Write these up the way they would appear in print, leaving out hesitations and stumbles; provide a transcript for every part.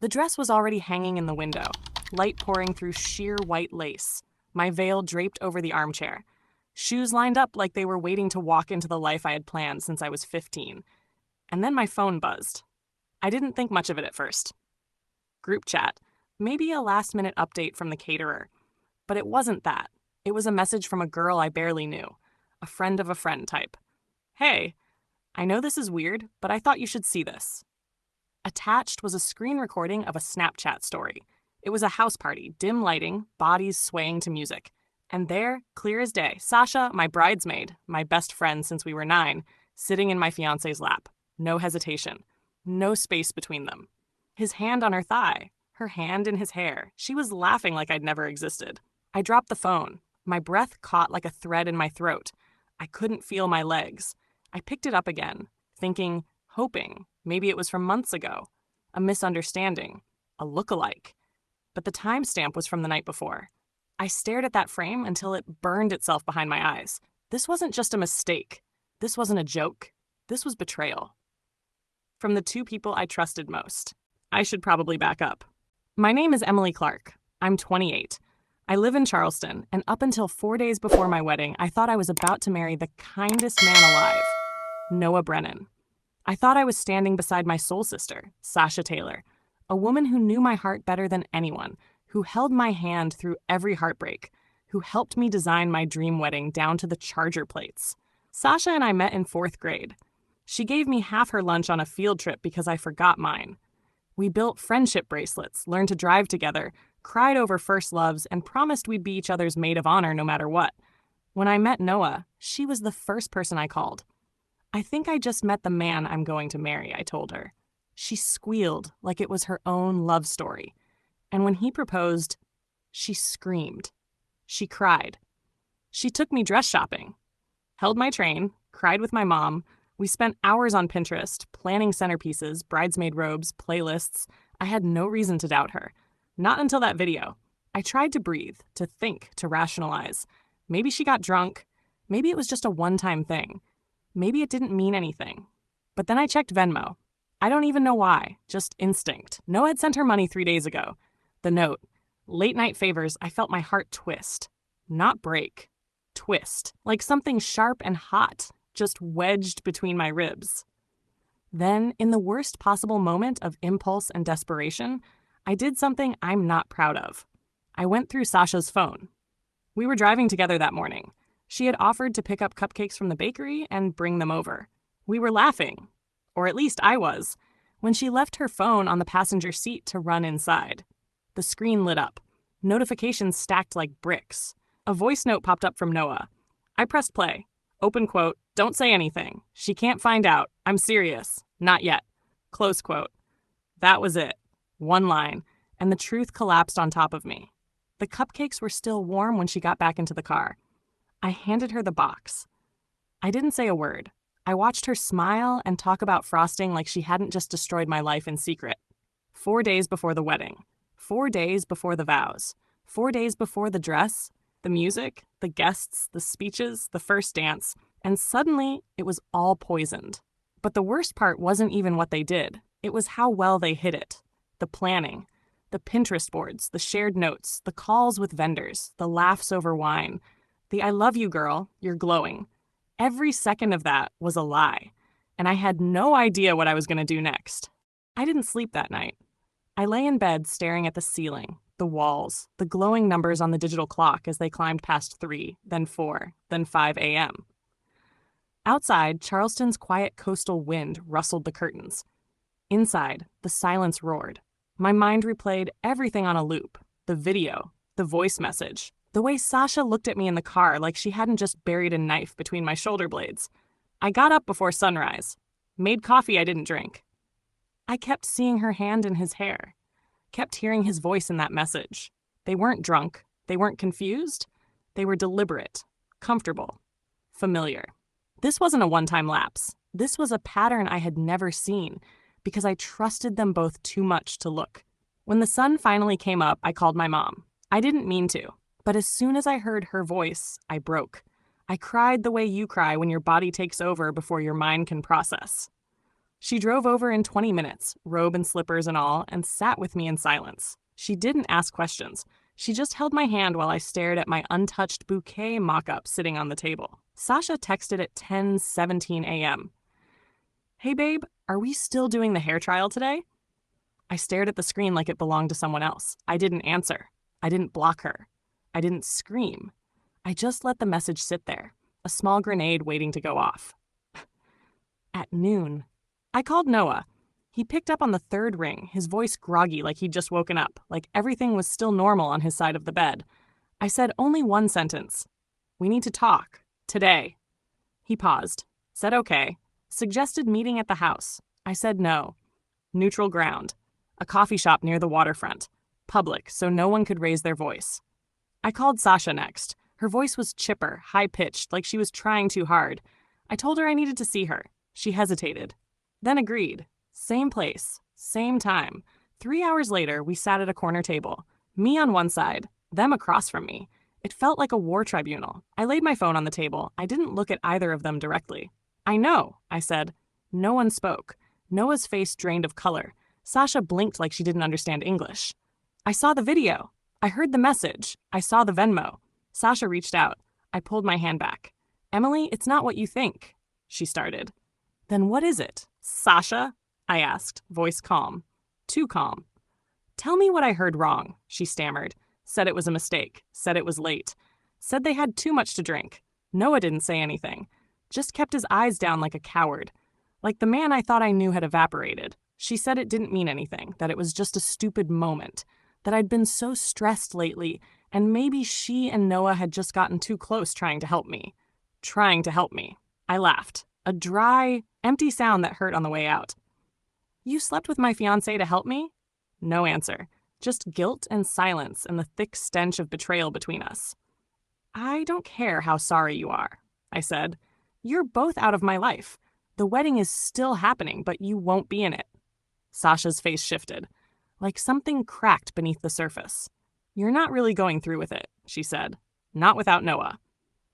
The dress was already hanging in the window, light pouring through sheer white lace, my veil draped over the armchair, shoes lined up like they were waiting to walk into the life I had planned since I was 15. And then my phone buzzed. I didn't think much of it at first. Group chat, maybe a last-minute update from the caterer. But it wasn't that. It was a message from a girl I barely knew, a friend of a friend type. Hey, I know this is weird, but I thought you should see this. Attached was a screen recording of a Snapchat story. It was a house party, dim lighting, bodies swaying to music. And there, clear as day, Sasha, my bridesmaid, my best friend since we were 9, sitting in my fiancé's lap. No hesitation. No space between them. His hand on her thigh, her hand in his hair. She was laughing like I'd never existed. I dropped the phone. My breath caught like a thread in my throat. I couldn't feel my legs. I picked it up again, thinking, hoping, maybe it was from months ago. A misunderstanding. A look-alike. But the timestamp was from the night before. I stared at that frame until it burned itself behind my eyes. This wasn't just a mistake. This wasn't a joke. This was betrayal. From the two people I trusted most. I should probably back up. My name is Emily Clarke. I'm 28. I live in Charleston, and up until 4 days before my wedding, I thought I was about to marry the kindest man alive, Noah Brennan. I thought I was standing beside my soul sister, Sasha Taylor, a woman who knew my heart better than anyone, who held my hand through every heartbreak, who helped me design my dream wedding down to the charger plates. Sasha and I met in 4th grade. She gave me half her lunch on a field trip because I forgot mine. We built friendship bracelets, learned to drive together, cried over first loves, and promised we'd be each other's maid of honor no matter what. When I met Noah, she was the first person I called. I think I just met the man I'm going to marry, I told her. She squealed like it was her own love story. And when he proposed, she screamed. She cried. She took me dress shopping, held my train, cried with my mom. We spent hours on Pinterest, planning centerpieces, bridesmaid robes, playlists. I had no reason to doubt her. Not until that video. I tried to breathe, to think, to rationalize. Maybe she got drunk. Maybe it was just a one-time thing. Maybe it didn't mean anything. But then I checked Venmo. I don't even know why, just instinct. Noah had sent her money 3 days ago. The note. Late night favors, I felt my heart twist. Not break. Twist. Like something sharp and hot, just wedged between my ribs. Then, in the worst possible moment of impulse and desperation, I did something I'm not proud of. I went through Sasha's phone. We were driving together that morning. She had offered to pick up cupcakes from the bakery and bring them over. We were laughing, or at least I was, when she left her phone on the passenger seat to run inside. The screen lit up. Notifications stacked like bricks. A voice note popped up from Noah. I pressed play. Open quote, don't say anything. She can't find out. I'm serious. Not yet. Close quote. That was it. One line, and the truth collapsed on top of me. The cupcakes were still warm when she got back into the car. I handed her the box. I didn't say a word. I watched her smile and talk about frosting like she hadn't just destroyed my life in secret. 4 days before the wedding. 4 days before the vows. 4 days before the dress, the music, the guests, the speeches, the first dance, and suddenly it was all poisoned. But the worst part wasn't even what they did. It was how well they hid it. The planning, the Pinterest boards, the shared notes, the calls with vendors, the laughs over wine, the I love you, girl, you're glowing. Every second of that was a lie, and I had no idea what I was going to do next. I didn't sleep that night. I lay in bed staring at the ceiling, the walls, the glowing numbers on the digital clock as they climbed past 3, then 4, then 5 a.m. Outside, Charleston's quiet coastal wind rustled the curtains. Inside, the silence roared. My mind replayed everything on a loop. The video, the voice message, the way Sasha looked at me in the car like she hadn't just buried a knife between my shoulder blades. I got up before sunrise, made coffee I didn't drink. I kept seeing her hand in his hair, kept hearing his voice in that message. They weren't drunk, they weren't confused, they were deliberate, comfortable, familiar. This wasn't a one-time lapse. This was a pattern I had never seen, because I trusted them both too much to look. When the sun finally came up, I called my mom. I didn't mean to, but as soon as I heard her voice, I broke. I cried the way you cry when your body takes over before your mind can process. She drove over in 20 minutes, robe and slippers and all, and sat with me in silence. She didn't ask questions. She just held my hand while I stared at my untouched bouquet mock-up sitting on the table. Sasha texted at 10:17 a.m. "Hey babe, are we still doing the hair trial today?" I stared at the screen like it belonged to someone else. I didn't answer. I didn't block her. I didn't scream. I just let the message sit there, a small grenade waiting to go off. At noon, I called Noah. He picked up on the third ring, his voice groggy like he'd just woken up, like everything was still normal on his side of the bed. I said only one sentence. "We need to talk. Today." He paused, said okay, suggested meeting at the house. I said no. Neutral ground. A coffee shop near the waterfront. Public, so no one could raise their voice. I called Sasha next. Her voice was chipper, high-pitched, like she was trying too hard. I told her I needed to see her. She hesitated, then agreed. Same place, same time. 3 hours later, we sat at a corner table. Me on one side, them across from me. It felt like a war tribunal. I laid my phone on the table. I didn't look at either of them directly. "I know," I said. No one spoke. Noah's face drained of color. Sasha blinked like she didn't understand English. "I saw the video. I heard the message. I saw the Venmo." Sasha reached out. I pulled my hand back. "Emily, it's not what you think," she started. "Then what is it?" "Sasha?" I asked, voice calm. Too calm. "Tell me what I heard wrong," she stammered. Said it was a mistake. Said it was late. Said they had too much to drink. Noah didn't say anything. Just kept his eyes down like a coward. Like the man I thought I knew had evaporated. She said it didn't mean anything, that it was just a stupid moment, that I'd been so stressed lately, and maybe she and Noah had just gotten too close trying to help me. Trying to help me. I laughed. A dry, empty sound that hurt on the way out. "You slept with my fiancé to help me?" No answer. Just guilt and silence and the thick stench of betrayal between us. "I don't care how sorry you are," I said. "You're both out of my life. The wedding is still happening, but you won't be in it." Sasha's face shifted, like something cracked beneath the surface. "You're not really going through with it," she said. "Not without Noah."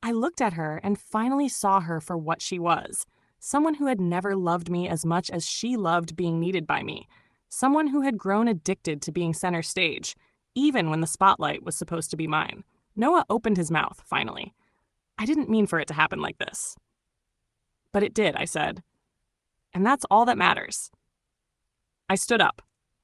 I looked at her and finally saw her for what she was. Someone who had never loved me as much as she loved being needed by me. Someone who had grown addicted to being center stage, even when the spotlight was supposed to be mine. Noah opened his mouth, finally. "I didn't mean for it to happen like this." "But it did," I said. "And that's all that matters." I stood up,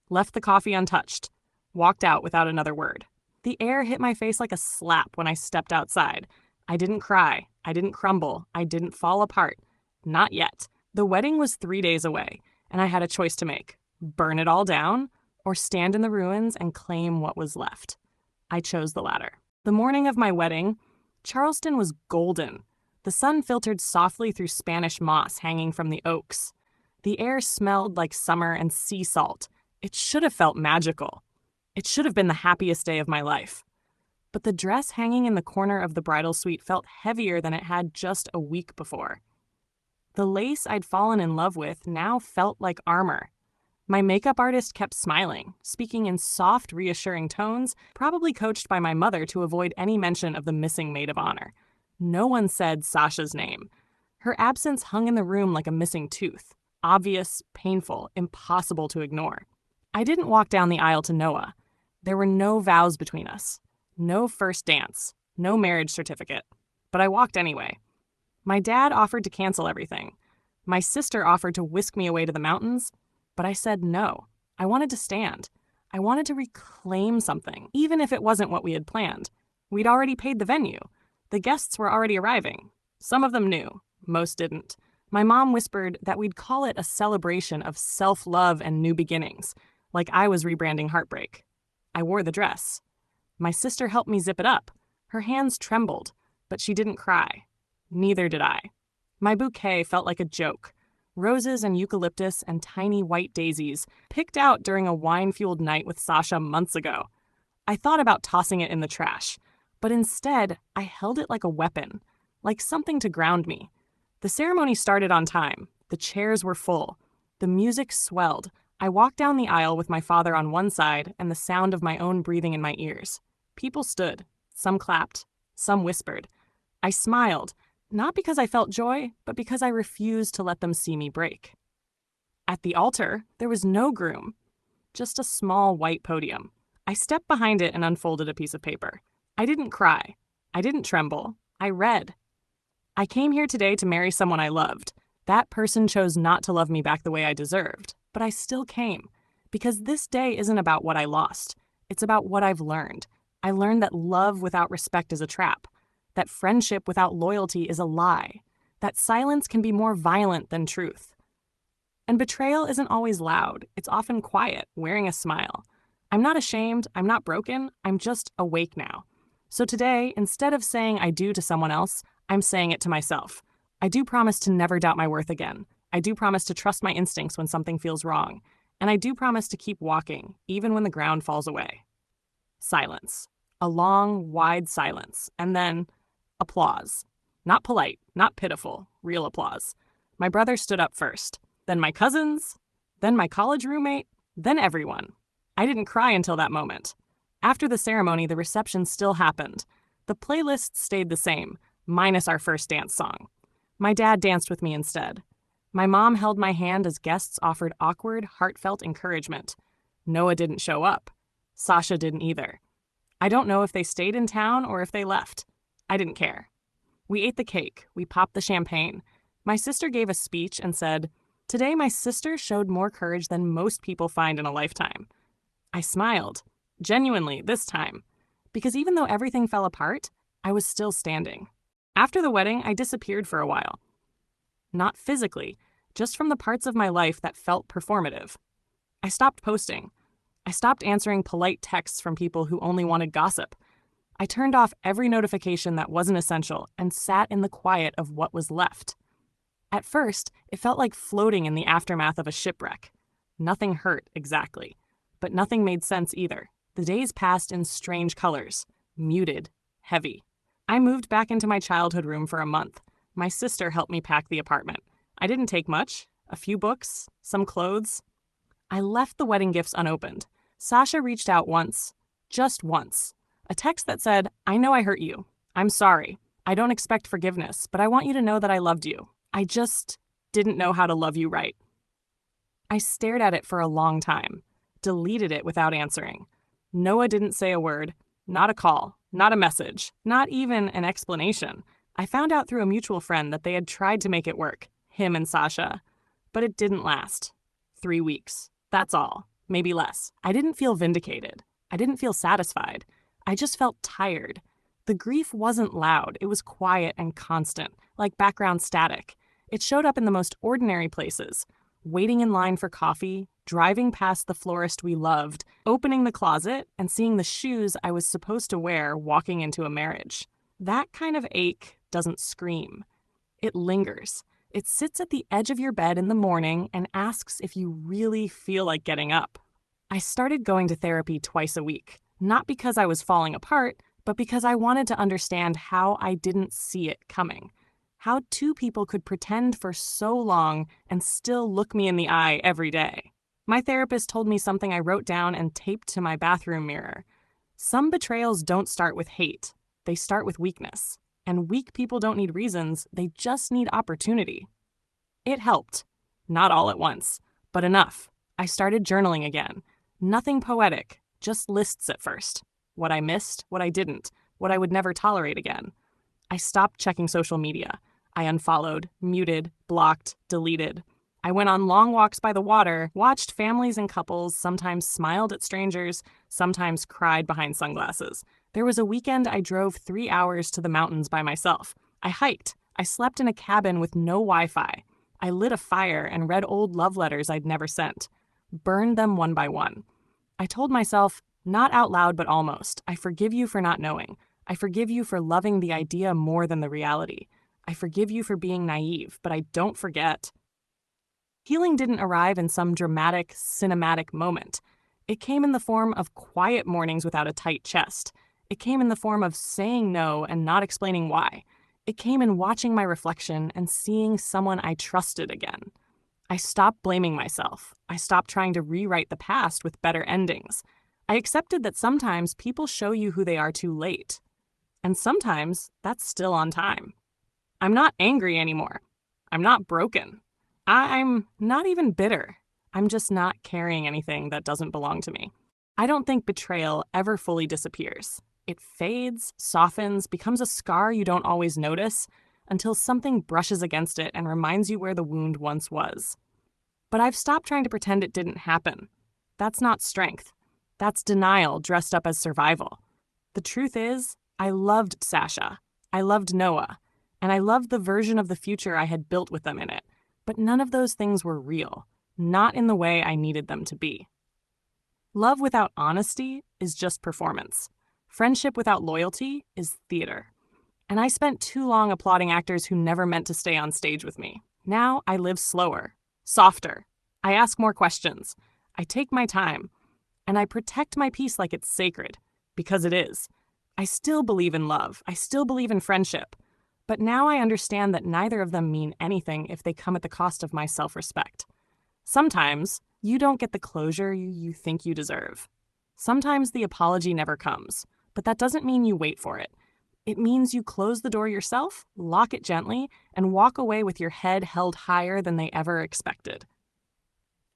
left the coffee untouched, walked out without another word. The air hit my face like a slap when I stepped outside. I didn't cry. I didn't crumble. I didn't fall apart. Not yet. The wedding was 3 days away, and I had a choice to make. Burn it all down, or stand in the ruins and claim what was left. I chose the latter. The morning of my wedding, Charleston was golden. The sun filtered softly through Spanish moss hanging from the oaks. The air smelled like summer and sea salt. It should have felt magical. It should have been the happiest day of my life. But the dress hanging in the corner of the bridal suite felt heavier than it had just a week before. The lace I'd fallen in love with now felt like armor. My makeup artist kept smiling, speaking in soft, reassuring tones, probably coached by my mother to avoid any mention of the missing maid of honor. No one said Sasha's name. Her absence hung in the room like a missing tooth. Obvious, painful, impossible to ignore. I didn't walk down the aisle to Noah. There were no vows between us. No first dance. No marriage certificate. But I walked anyway. My dad offered to cancel everything. My sister offered to whisk me away to the mountains, but I said no. I wanted to stand. I wanted to reclaim something, even if it wasn't what we had planned. We'd already paid the venue. The guests were already arriving. Some of them knew. Most didn't. My mom whispered that we'd call it a celebration of self-love and new beginnings, like I was rebranding heartbreak. I wore the dress. My sister helped me zip it up. Her hands trembled, but she didn't cry. Neither did I. My bouquet felt like a joke. Roses and eucalyptus and tiny white daisies, picked out during a wine-fueled night with Sasha months ago. I thought about tossing it in the trash, but instead, I held it like a weapon, like something to ground me. The ceremony started on time. The chairs were full. The music swelled. I walked down the aisle with my father on one side and the sound of my own breathing in my ears. People stood. Some clapped. Some whispered. I smiled. Not because I felt joy, but because I refused to let them see me break. At the altar, there was no groom, just a small white podium. I stepped behind it and unfolded a piece of paper. I didn't cry. I didn't tremble. I read. I came here today to marry someone I loved. That person chose not to love me back the way I deserved, but I still came. Because this day isn't about what I lost. It's about what I've learned. I learned that love without respect is a trap. That friendship without loyalty is a lie. That silence can be more violent than truth. And betrayal isn't always loud. It's often quiet, wearing a smile. I'm not ashamed. I'm not broken. I'm just awake now. So today, instead of saying I do to someone else, I'm saying it to myself. I do promise to never doubt my worth again. I do promise to trust my instincts when something feels wrong. And I do promise to keep walking, even when the ground falls away. Silence. A long, wide silence. And then applause. Not polite, not pitiful, real applause. My brother stood up first. Then my cousins. Then my college roommate. Then everyone. I didn't cry until that moment. After the ceremony, the reception still happened. The playlist stayed the same, minus our first dance song. My dad danced with me instead. My mom held my hand as guests offered awkward, heartfelt encouragement. Noah didn't show up. Sasha didn't either. I don't know if they stayed in town or if they left. I didn't care. We ate the cake. We popped the champagne. My sister gave a speech and said, "Today my sister showed more courage than most people find in a lifetime." I smiled. Genuinely, this time. Because even though everything fell apart, I was still standing. After the wedding, I disappeared for a while. Not physically, just from the parts of my life that felt performative. I stopped posting. I stopped answering polite texts from people who only wanted gossip. I turned off every notification that wasn't essential and sat in the quiet of what was left. At first, it felt like floating in the aftermath of a shipwreck. Nothing hurt, exactly. But nothing made sense either. The days passed in strange colors. Muted. Heavy. I moved back into my childhood room for a month. My sister helped me pack the apartment. I didn't take much. A few books. Some clothes. I left the wedding gifts unopened. Sasha reached out once. Just once. A text that said, "I know I hurt you. I'm sorry. I don't expect forgiveness, but I want you to know that I loved you. I just didn't know how to love you right." I stared at it for a long time. Deleted it without answering. Noah didn't say a word. Not a call. Not a message. Not even an explanation. I found out through a mutual friend that they had tried to make it work. Him and Sasha. But it didn't last. 3 weeks. That's all. Maybe less. I didn't feel vindicated. I didn't feel satisfied. I just felt tired. The grief wasn't loud. It was quiet and constant, like background static. It showed up in the most ordinary places. Waiting in line for coffee, driving past the florist we loved, opening the closet, and seeing the shoes I was supposed to wear walking into a marriage. That kind of ache doesn't scream. It lingers. It sits at the edge of your bed in the morning and asks if you really feel like getting up. I started going to therapy twice a week, not because I was falling apart, but because I wanted to understand how I didn't see it coming. How two people could pretend for so long and still look me in the eye every day. My therapist told me something I wrote down and taped to my bathroom mirror. Some betrayals don't start with hate. They start with weakness. And weak people don't need reasons, they just need opportunity. It helped. Not all at once, but enough. I started journaling again. Nothing poetic, just lists at first. What I missed, what I didn't, what I would never tolerate again. I stopped checking social media. I unfollowed, muted, blocked, deleted. I went on long walks by the water, watched families and couples, sometimes smiled at strangers, sometimes cried behind sunglasses. There was a weekend I drove 3 hours to the mountains by myself. I hiked. I slept in a cabin with no Wi-Fi. I lit a fire and read old love letters I'd never sent. Burned them one by one. I told myself, not out loud but almost, I forgive you for not knowing. I forgive you for loving the idea more than the reality. I forgive you for being naive, but I don't forget. Healing didn't arrive in some dramatic, cinematic moment. It came in the form of quiet mornings without a tight chest. It came in the form of saying no and not explaining why. It came in watching my reflection and seeing someone I trusted again. I stopped blaming myself. I stopped trying to rewrite the past with better endings. I accepted that sometimes people show you who they are too late. And sometimes that's still on time. I'm not angry anymore. I'm not broken. I'm not even bitter. I'm just not carrying anything that doesn't belong to me. I don't think betrayal ever fully disappears. It fades, softens, becomes a scar you don't always notice until something brushes against it and reminds you where the wound once was. But I've stopped trying to pretend it didn't happen. That's not strength. That's denial dressed up as survival. The truth is, I loved Sasha. I loved Noah. And I loved the version of the future I had built with them in it. But none of those things were real, not in the way I needed them to be. Love without honesty is just performance. Friendship without loyalty is theater. And I spent too long applauding actors who never meant to stay on stage with me. Now I live slower, softer. I ask more questions. I take my time. And I protect my peace like it's sacred, because it is. I still believe in love. I still believe in friendship. But now I understand that neither of them mean anything if they come at the cost of my self-respect. Sometimes you don't get the closure you think you deserve. Sometimes the apology never comes, but that doesn't mean you wait for it. It means you close the door yourself, lock it gently, and walk away with your head held higher than they ever expected.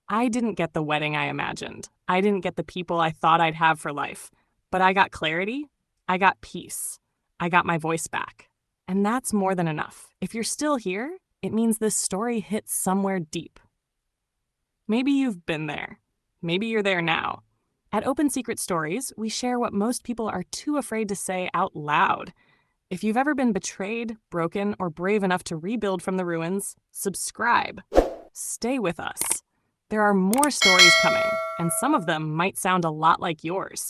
I didn't get the wedding I imagined. I didn't get the people I thought I'd have for life. But I got clarity. I got peace. I got my voice back. And that's more than enough. If you're still here, it means this story hits somewhere deep. Maybe you've been there. Maybe you're there now. At Open Secret Stories, we share what most people are too afraid to say out loud. If you've ever been betrayed, broken, or brave enough to rebuild from the ruins, subscribe. Stay with us. There are more stories coming, and some of them might sound a lot like yours.